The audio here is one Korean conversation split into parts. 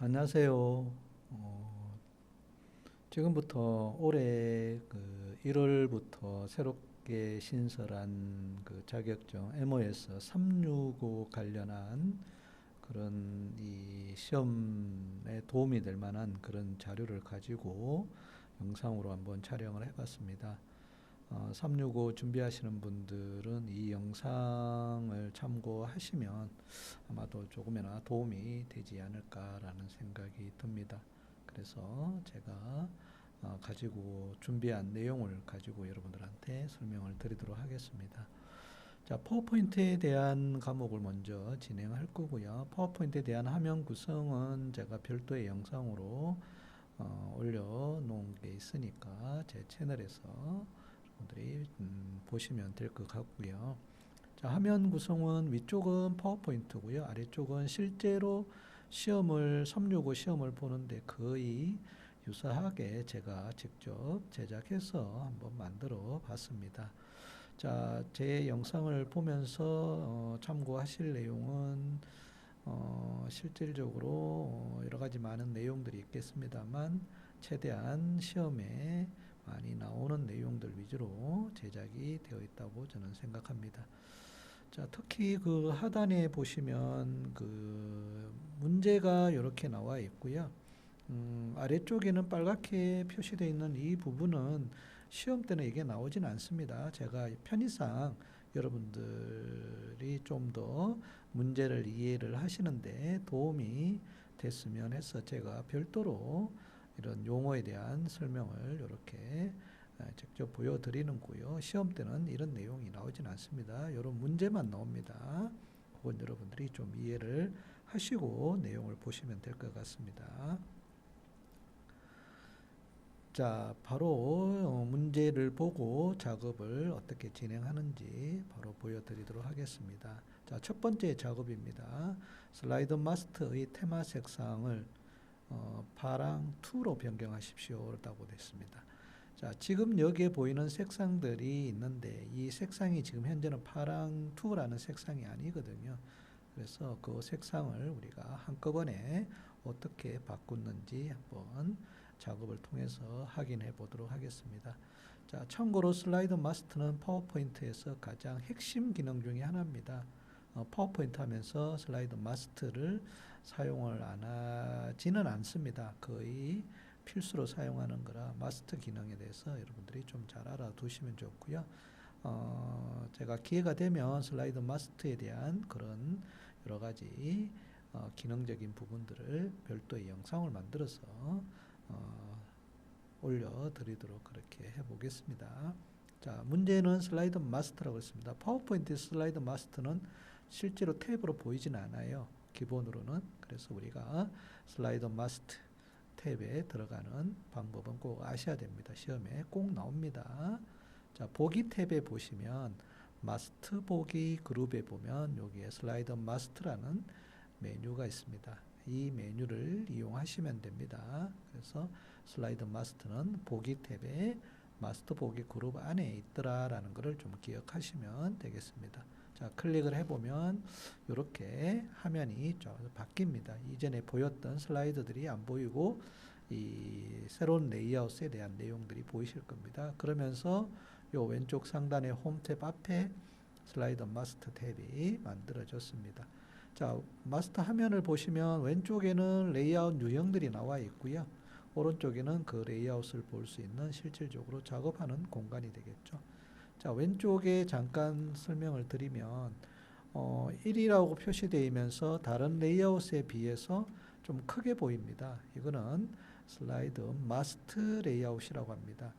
안녕하세요. 지금부터 올해 1월부터 새롭게 신설한 자격증 MOS 365 관련한 그런 이 시험에 도움이 될 만한 그런 자료를 가지고 영상으로 한번 촬영을 해봤습니다. 365 준비하시는 분들은 이 영상을 참고하시면 아마도 조금이나 도움이 되지 않을까라는 생각이 듭니다. 그래서 제가 가지고 준비한 내용을 가지고 여러분들한테 설명을 드리도록 하겠습니다. 자, 파워포인트에 대한 과목을 먼저 진행할 거고요. 파워포인트에 대한 화면 구성은 제가 별도의 영상으로 올려놓은 게 있으니까 제 채널에서 여러분들이 보시면 될 것 같고요. 자, 화면 구성은 위쪽은 파워포인트고요. 아래쪽은 실제로 시험을 365 시험을 보는데 거의 유사하게 제가 직접 제작해서 한번 만들어 봤습니다. 자, 제 영상을 보면서 참고하실 내용은 실질적으로 여러 가지 많은 내용들이 있겠습니다만 최대한 시험에 많이 나오는 내용들 위주로 제작이 되어 있다고 저는 생각합니다. 자, 특히 그 하단에 보시면 그 문제가 이렇게 나와 있고요. 아래쪽에는 빨갛게 표시되어 있는 이 부분은 시험 때는 이게 나오진 않습니다. 제가 편의상 여러분들이 좀 더 문제를 이해를 하시는데 도움이 됐으면 해서 제가 별도로 이런 용어에 대한 설명을 이렇게 직접 보여드리는 거요. 시험 때는 이런 내용이 나오진 않습니다. 이런 문제만 나옵니다. 그건 여러분들이 좀 이해를 하시고 내용을 보시면 될 것 같습니다. 자, 바로 문제를 보고 작업을 어떻게 진행하는지 바로 보여드리도록 하겠습니다. 자, 첫 번째 작업입니다. 슬라이드 마스터의 테마 색상을 파랑 2로 변경하십시오 라고 됐습니다. 자, 지금 여기에 보이는 색상들이 있는데 이 색상이 지금 현재는 파랑 2라는 색상이 아니거든요. 그래서 그 색상을 우리가 한꺼번에 어떻게 바꾸는지 한번 작업을 통해서 확인해 보도록 하겠습니다. 자, 참고로 슬라이드 마스터는 파워포인트에서 가장 핵심 기능 중에 하나입니다. 파워포인트 하면서 슬라이드 마스터를 사용을 안 하지는 않습니다. 거의 필수로 사용하는 거라 마스터 기능에 대해서 여러분들이 좀 잘 알아두시면 좋고요. 제가 기회가 되면 슬라이드 마스터에 대한 그런 여러 가지 기능적인 부분들을 별도의 영상을 만들어서 올려드리도록 그렇게 해보겠습니다. 자, 문제는 슬라이드 마스터라고 했습니다. 파워포인트 슬라이드 마스터는 실제로 탭으로 보이진 않아요. 기본으로는. 그래서 우리가 슬라이드 마스터 탭에 들어가는 방법은 꼭 아셔야 됩니다. 시험에 꼭 나옵니다. 자, 보기 탭에 보시면 마스터 보기 그룹에 보면 여기에 슬라이드 마스터라는 메뉴가 있습니다. 이 메뉴를 이용하시면 됩니다. 그래서 슬라이드 마스터는 보기 탭에 마스터 보기 그룹 안에 있더라라는 것을 좀 기억하시면 되겠습니다. 자, 클릭을 해보면 이렇게 화면이 바뀝니다. 이전에 보였던 슬라이드들이 안 보이고 이 새로운 레이아웃에 대한 내용들이 보이실 겁니다. 그러면서 요 왼쪽 상단의 홈 탭 앞에 슬라이드 마스터 탭이 만들어졌습니다. 자, 마스터 화면을 보시면 왼쪽에는 레이아웃 유형들이 나와 있고요. 오른쪽에는 그 레이아웃을 볼 수 있는 실질적으로 작업하는 공간이 되겠죠. 자, 왼쪽에 잠깐 설명을 드리면 1이라고 표시되어 있면서 다른 레이아웃에 비해서 좀 크게 보입니다. 이거는 슬라이드 마스터 레이아웃이라고 합니다.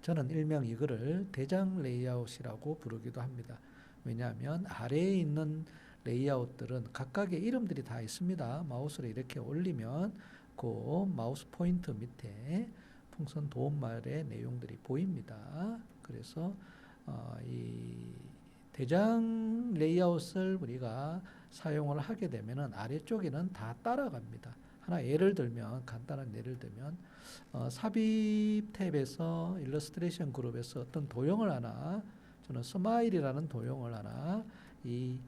저는 일명 이거를 대장 레이아웃이라고 부르기도 합니다. 왜냐하면 아래에 있는 레이아웃들은 각각의 이름들이 다 있습니다. 마우스를 이렇게 올리면 그 마우스 포인터 밑에 풍선 도움말의 내용들이 보입니다. 그래서 이 대장 레이아웃을 우리가 사용을 하게 되면 아래쪽에는 다 따라갑니다. 하나 예를 들면 간단한 예를 들면 삽입 탭에서 일러스트레이션 그룹에서 어떤 도형을 하나 저는 스마일이라는 도형을 하나 이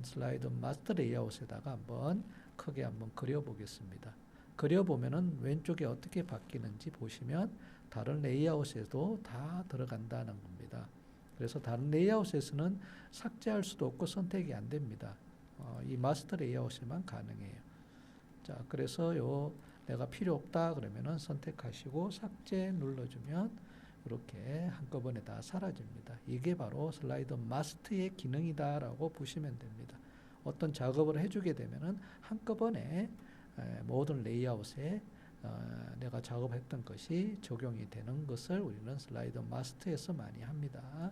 슬라이드 마스터 레이아웃에다가 한번 크게 한번 그려보겠습니다. 그려보면은 왼쪽에 어떻게 바뀌는지 보시면 다른 레이아웃에도 다 들어간다는 겁니다. 그래서 다른 레이아웃에서는 삭제할 수도 없고 선택이 안 됩니다. 이 마스터 레이아웃에만 가능해요. 자, 그래서 내가 필요 없다 그러면은 선택하시고 삭제 눌러주면 이렇게 한꺼번에 다 사라집니다. 이게 바로 슬라이더 마스터의 기능이다라고 보시면 됩니다. 어떤 작업을 해주게 되면은 한꺼번에 모든 레이아웃에 내가 작업했던 것이 적용이 되는 것을 우리는 슬라이더 마스터에서 많이 합니다.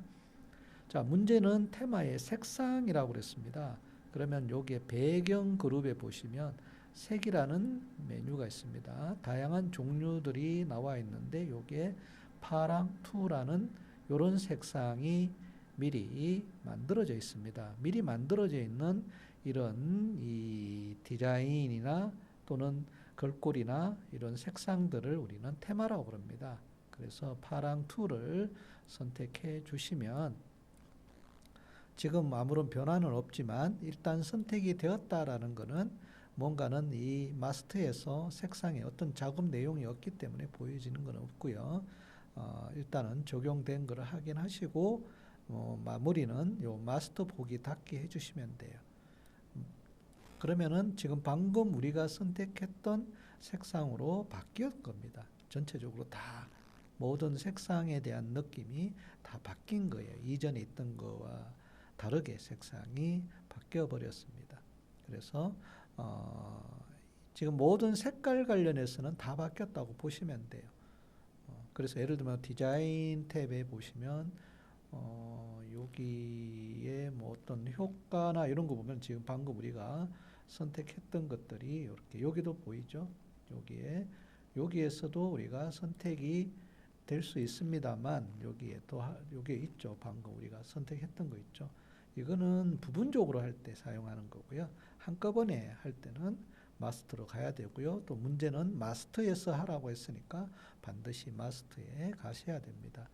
자, 문제는 테마의 색상이라고 그랬습니다. 그러면 여기에 배경 그룹에 보시면 색이라는 메뉴가 있습니다. 다양한 종류들이 나와 있는데 여기에 파랑 2라는 이런 색상이 미리 만들어져 있습니다. 미리 만들어져 있는 이런 이 디자인이나 또는 글꼴이나 이런 색상들을 우리는 테마라고 그럽니다. 그래서 파랑 2를 선택해 주시면 지금 아무런 변화는 없지만 일단 선택이 되었다라는 것은 뭔가는 이 마스터에서 색상에 어떤 작업 내용이 없기 때문에 보여지는 건 없고요. 일단은 적용된 것을 확인하시고 마무리는 요 마스터 보기 닫기 해주시면 돼요. 그러면은 지금 방금 우리가 선택했던 색상으로 바뀌었 겁니다. 전체적으로 다 모든 색상에 대한 느낌이 다 바뀐 거예요. 이전에 있던 거와 다르게 색상이 바뀌어 버렸습니다. 그래서 지금 모든 색깔 관련해서는 다 바뀌었다고 보시면 돼요. 그래서 예를 들면 디자인 탭에 보시면 여기에 뭐 어떤 효과나 이런 거 보면 지금 방금 우리가 선택했던 것들이 이렇게 여기도 보이죠? 여기에서도 우리가 선택이 될 수 있습니다만 여기에 있죠. 방금 우리가 선택했던 거 있죠. 이거는 부분적으로 할 때 사용하는 거고요. 한꺼번에 할 때는 마스터로 가야 되고요. 또 문제는 마스터에서 하라고 했으니까 반드시 마스터에 가셔야 됩니다.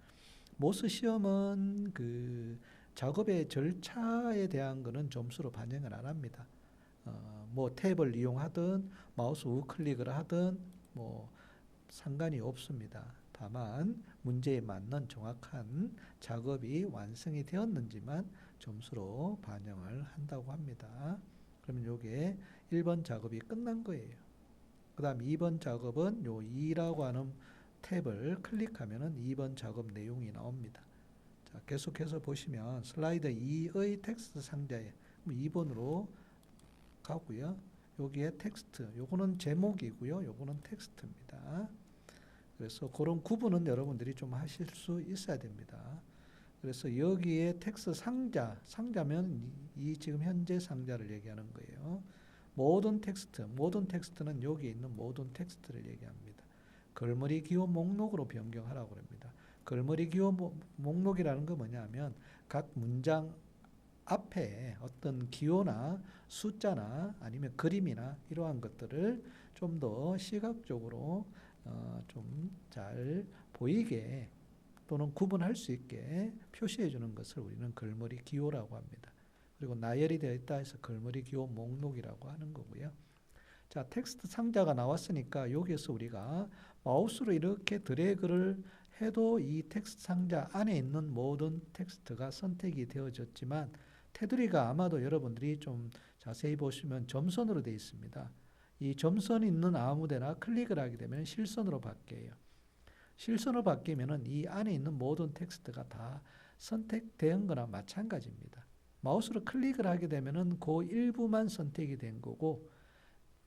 모스 시험은 그 작업의 절차에 대한 거는 점수로 반영을 안 합니다. 뭐 탭을 이용하든 마우스 우클릭을 하든 뭐 상관이 없습니다. 다만 문제에 맞는 정확한 작업이 완성이 되었는지만 점수로 반영을 한다고 합니다. 그러면 요게 1번 작업이 끝난 거예요. 그 다음 2번 작업은 요 2라고 하는 탭을 클릭하면은 2번 작업 내용이 나옵니다. 자, 계속해서 보시면 슬라이드 2의 텍스트 상자에 2번으로 가고요. 여기에 텍스트, 요거는 제목이고요. 요거는 텍스트입니다. 그래서 그런 구분은 여러분들이 좀 하실 수 있어야 됩니다. 그래서 여기에 텍스트 상자면 이 지금 현재 상자를 얘기하는 거예요. 모든 텍스트는 여기에 있는 모든 텍스트를 얘기합니다. 글머리 기호 목록으로 변경하라고 합니다. 글머리 기호 목록이라는 건 뭐냐면 각 문장 앞에 어떤 기호나 숫자나 아니면 그림이나 이러한 것들을 좀 더 시각적으로 좀 잘 보이게 또는 구분할 수 있게 표시해 주는 것을 우리는 글머리 기호라고 합니다. 그리고 나열이 되어 있다 해서 글머리 기호 목록이라고 하는 거고요. 자, 텍스트 상자가 나왔으니까 여기에서 우리가 마우스로 이렇게 드래그를 해도 이 텍스트 상자 안에 있는 모든 텍스트가 선택이 되어졌지만 테두리가 아마도 여러분들이 좀 자세히 보시면 점선으로 되어 있습니다. 이 점선이 있는 아무 데나 클릭을 하게 되면 실선으로 바뀌어요. 실선으로 바뀌면은 이 안에 있는 모든 텍스트가 다 선택된 거나 마찬가지입니다. 마우스로 클릭을 하게 되면은 그 일부만 선택이 된 거고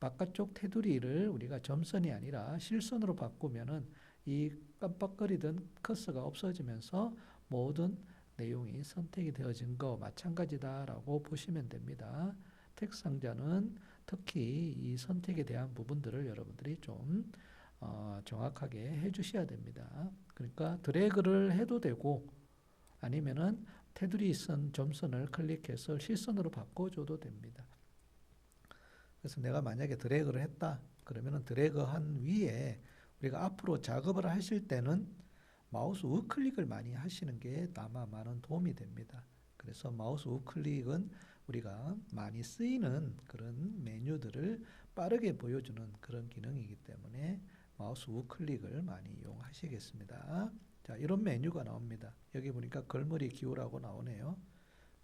바깥쪽 테두리를 우리가 점선이 아니라 실선으로 바꾸면은 이 깜빡거리던 커서가 없어지면서 모든 내용이 선택이 되어진 거 마찬가지다라고 보시면 됩니다. 텍스트 상자는 특히 이 선택에 대한 부분들을 여러분들이 좀 정확하게 해주셔야 됩니다. 그러니까 드래그를 해도 되고 아니면은 테두리 선 점선을 클릭해서 실선으로 바꿔줘도 됩니다. 그래서 내가 만약에 드래그를 했다 그러면은 드래그한 위에 우리가 앞으로 작업을 하실 때는 마우스 우클릭을 많이 하시는 게 아마 많은 도움이 됩니다. 그래서 마우스 우클릭은 우리가 많이 쓰이는 그런 메뉴 메뉴들을 빠르게 보여주는 그런 기능이기 때문에 마우스 우클릭을 많이 이용하시겠습니다. 자, 이런 메뉴가 나옵니다. 여기 보니까 글머리 기호라고 나오네요.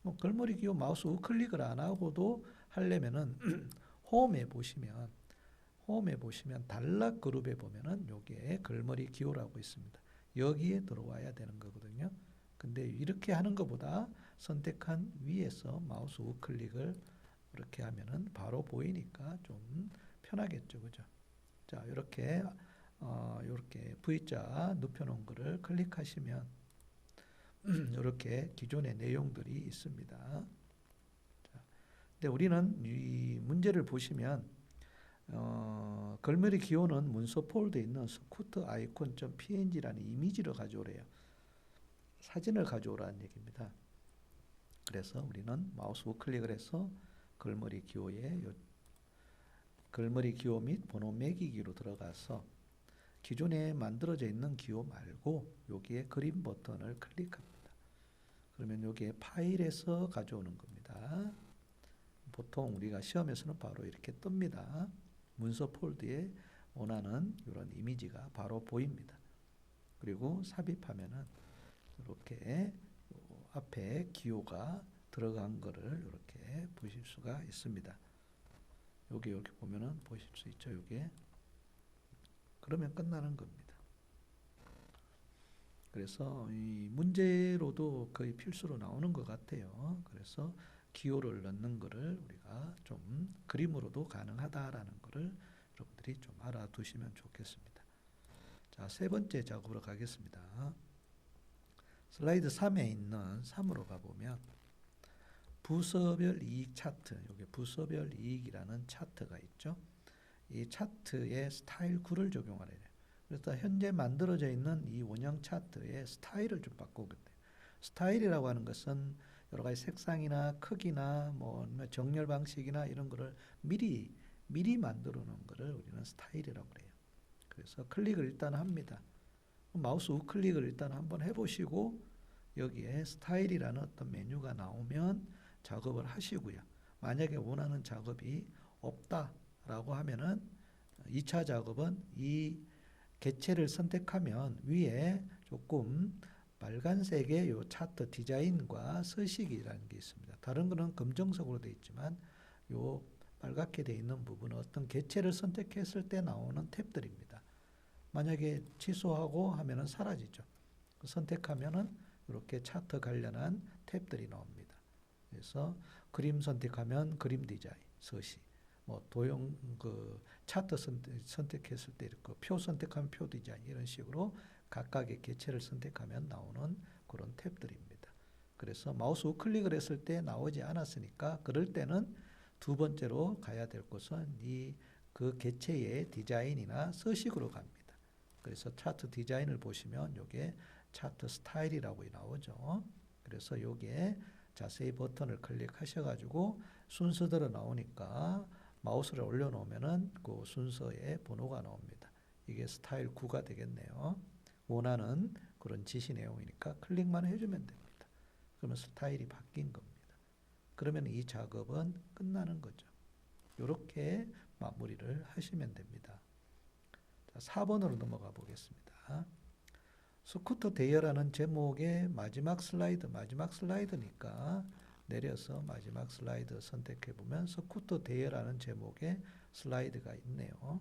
뭐 글머리 기호 마우스 우클릭을 안 하고도 하려면은 홈에 보시면 단락 그룹에 보면은 요게 글머리 기호라고 있습니다. 여기에 들어와야 되는 거거든요. 근데 이렇게 하는 것보다 선택한 위에서 마우스 우클릭을 이렇게 하면은 바로 보이니까 좀 편하겠죠, 그죠? 자, 이렇게 V자 눕혀놓은 거를 클릭하시면 이렇게 기존의 내용들이 있습니다. 자, 근데 우리는 이 문제를 보시면 글머리 기호는 문서 폴더에 있는 스쿠트 아이콘.png라는 이미지를 가져오래요. 사진을 가져오라는 얘기입니다. 그래서 우리는 마우스 우클릭을 해서 글머리 기호 및 번호 매기기로 들어가서 기존에 만들어져 있는 기호 말고 여기에 그림 버튼을 클릭합니다. 그러면 여기에 파일에서 가져오는 겁니다. 보통 우리가 시험에서는 바로 이렇게 뜹니다. 문서 폴더에 원하는 이런 이미지가 바로 보입니다. 그리고 삽입하면은 이렇게 앞에 기호가 들어간 거를 이렇게 보실 수가 있습니다. 여기 이렇게 보면은 보실 수 있죠. 이게 그러면 끝나는 겁니다. 그래서 이 문제로도 거의 필수로 나오는 것 같아요. 그래서 기호를 넣는 거를 우리가 좀 그림으로도 가능하다라는 거를 여러분들이 좀 알아두시면 좋겠습니다. 자, 세 번째 작업으로 가겠습니다. 슬라이드 3에 있는 3으로 가보면 부서별 이익 차트, 여기 부서별 이익이라는 차트가 있죠. 이 차트에 스타일 9를 적용하래요. 그래서 현재 만들어져 있는 이 원형 차트의 스타일을 좀 바꾸거든요. 스타일이라고 하는 것은 여러 가지 색상이나 크기나 뭐 정렬 방식이나 이런 거를 미리 만들어 놓은 거를 우리는 스타일이라고 그래요. 그래서 클릭을 일단 합니다. 마우스 우클릭을 일단 한번 해보시고 여기에 스타일이라는 어떤 메뉴가 나오면 작업을 하시고요. 만약에 원하는 작업이 없다라고 하면은 2차 작업은 이 개체를 선택하면 위에 조금 빨간색의 요 차트 디자인과 서식이라는 게 있습니다. 다른 거는 검정색으로 되어 있지만 요 빨갛게 되어 있는 부분은 어떤 개체를 선택했을 때 나오는 탭들입니다. 만약에 취소하고 하면은 사라지죠. 선택하면은 이렇게 차트 관련한 탭들이 나옵니다. 그래서 그림 선택하면 그림 디자인, 서식, 뭐 도형 차트 선택했을 때 이렇게 표 선택하면 표 디자인 이런 식으로 각각의 개체를 선택하면 나오는 그런 탭들입니다. 그래서 마우스 우클릭을 했을 때 나오지 않았으니까 그럴 때는 두 번째로 가야 될 곳은 그 개체의 디자인이나 서식으로 갑니다. 그래서 차트 디자인을 보시면 이게 차트 스타일이라고 나오죠. 그래서 여기에 자세히 버튼을 클릭하셔가지고 순서대로 나오니까 마우스를 올려놓으면은 그 순서의 번호가 나옵니다. 이게 스타일 9가 되겠네요. 원하는 그런 지시 내용이니까 클릭만 해주면 됩니다. 그러면 스타일이 바뀐 겁니다. 그러면 이 작업은 끝나는 거죠. 이렇게 마무리를 하시면 됩니다. 자, 4번으로 넘어가 보겠습니다. 스쿠터 대여라는 제목의 마지막 슬라이드니까 내려서 마지막 슬라이드 선택해 보면 스쿠터 대여라는 제목의 슬라이드가 있네요.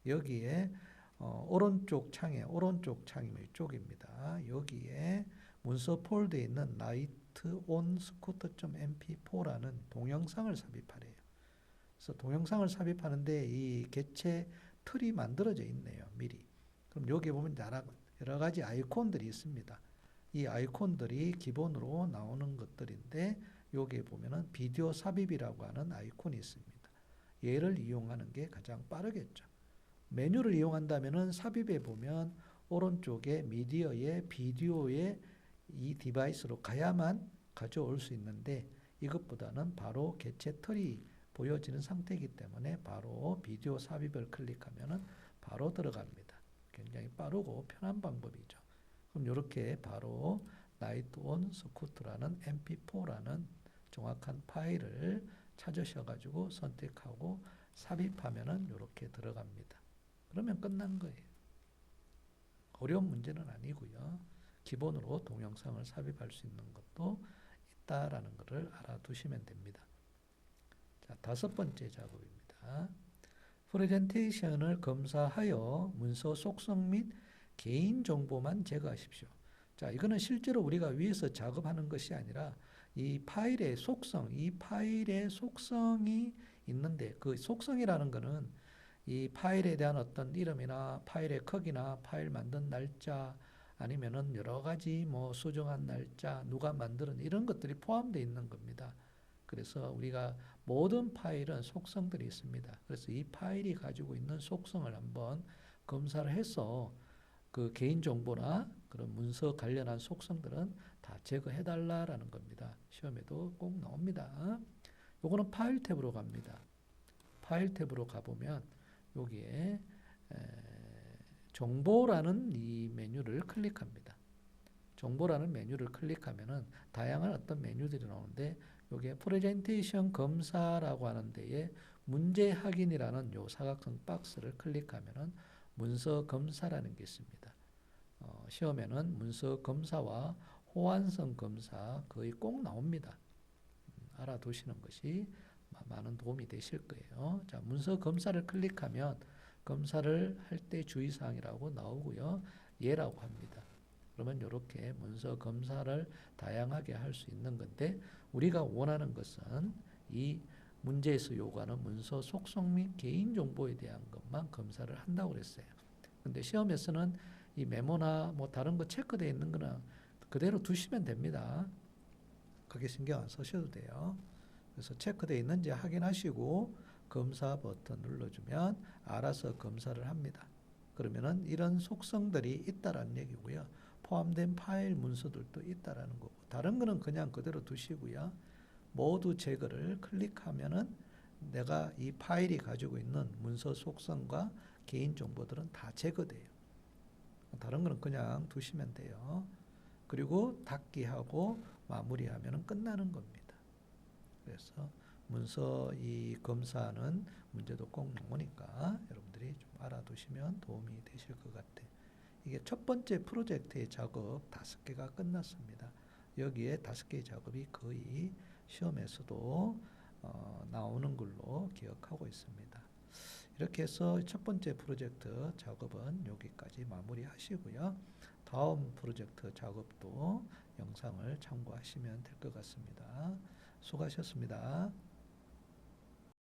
여기에 오른쪽 창이 이쪽입니다. 여기에 문서 폴더에 있는 라이트 온 스쿠터.mp4라는 동영상을 삽입하래요. 그래서 동영상을 삽입하는데 이 개체 틀이 만들어져 있네요. 미리. 그럼 여기 보면 여러 가지 아이콘들이 있습니다. 이 아이콘들이 기본으로 나오는 것들인데 여기에 보면은 비디오 삽입이라고 하는 아이콘이 있습니다. 얘를 이용하는 게 가장 빠르겠죠. 메뉴를 이용한다면은 삽입에 보면 오른쪽에 미디어의 비디오의 이 디바이스로 가야만 가져올 수 있는데 이것보다는 바로 개체 틀이 보여지는 상태이기 때문에 바로 비디오 삽입을 클릭하면은 바로 들어갑니다. 굉장히 빠르고 편한 방법이죠. 그럼 이렇게 바로 라이트 온 스쿠터라는 mp4라는 정확한 파일을 찾으셔가지고 선택하고 삽입하면은 이렇게 들어갑니다. 그러면 끝난 거예요. 어려운 문제는 아니고요. 기본으로 동영상을 삽입할 수 있는 것도 있다라는 것을 알아두시면 됩니다. 자, 5번째 작업입니다. 프레젠테이션을 검사하여 문서 속성 및 개인 정보만 제거하십시오. 자, 이거는 실제로 우리가 위에서 작업하는 것이 아니라 이 파일의 속성, 이 파일의 속성이 있는데 그 속성이라는 것은 이 파일에 대한 어떤 이름이나 파일의 크기나 파일 만든 날짜 아니면은 여러 가지 뭐 수정한 날짜, 누가 만드는 이런 것들이 포함되어 있는 겁니다. 그래서 우리가 모든 파일은 속성들이 있습니다. 그래서 이 파일이 가지고 있는 속성을 한번 검사를 해서 그 개인정보나 그런 문서 관련한 속성들은 다 제거해달라라는 겁니다. 시험에도 꼭 나옵니다. 요거는 파일 탭으로 갑니다. 파일 탭으로 가보면 여기에 정보라는 이 메뉴를 클릭합니다. 정보라는 메뉴를 클릭하면은 다양한 어떤 메뉴들이 나오는데 여기에 프레젠테이션 검사라고 하는 데에 문제 확인이라는 요 사각형 박스를 클릭하면은 문서 검사라는 게 있습니다. 시험에는 문서 검사와 호환성 검사 거의 꼭 나옵니다. 알아두시는 것이 많은 도움이 되실 거예요. 자, 문서 검사를 클릭하면 검사를 할 때 주의사항이라고 나오고요. 예라고 합니다. 그러면 이렇게 문서 검사를 다양하게 할 수 있는 건데 우리가 원하는 것은 이 문제에서 요구하는 문서 속성 및 개인정보에 대한 것만 검사를 한다고 그랬어요. 근데 시험에서는 이 메모나 뭐 다른 거 체크되어 있는 거는 그대로 두시면 됩니다. 그게 신경 안 쓰셔도 돼요. 그래서 체크되어 있는지 확인하시고 검사 버튼 눌러주면 알아서 검사를 합니다. 그러면은 이런 속성들이 있다라는 얘기고요. 포함된 파일 문서들도 있다라는 거고 다른 거는 그냥 그대로 두시고요. 모두 제거를 클릭하면은 내가 이 파일이 가지고 있는 문서 속성과 개인 정보들은 다 제거돼요. 다른 거는 그냥 두시면 돼요. 그리고 닫기하고 마무리하면은 끝나는 겁니다. 그래서 문서 이 검사하는 문제도 꼭 나오니까 여러분들이 좀 알아두시면 도움이 되실 것 같아요. 이게 첫 번째 프로젝트의 작업 5개가 끝났습니다. 여기에 5개의 작업이 거의 시험에서도 나오는 걸로 기억하고 있습니다. 이렇게 해서 첫 번째 프로젝트 작업은 여기까지 마무리하시고요. 다음 프로젝트 작업도 영상을 참고하시면 될 것 같습니다. 수고하셨습니다.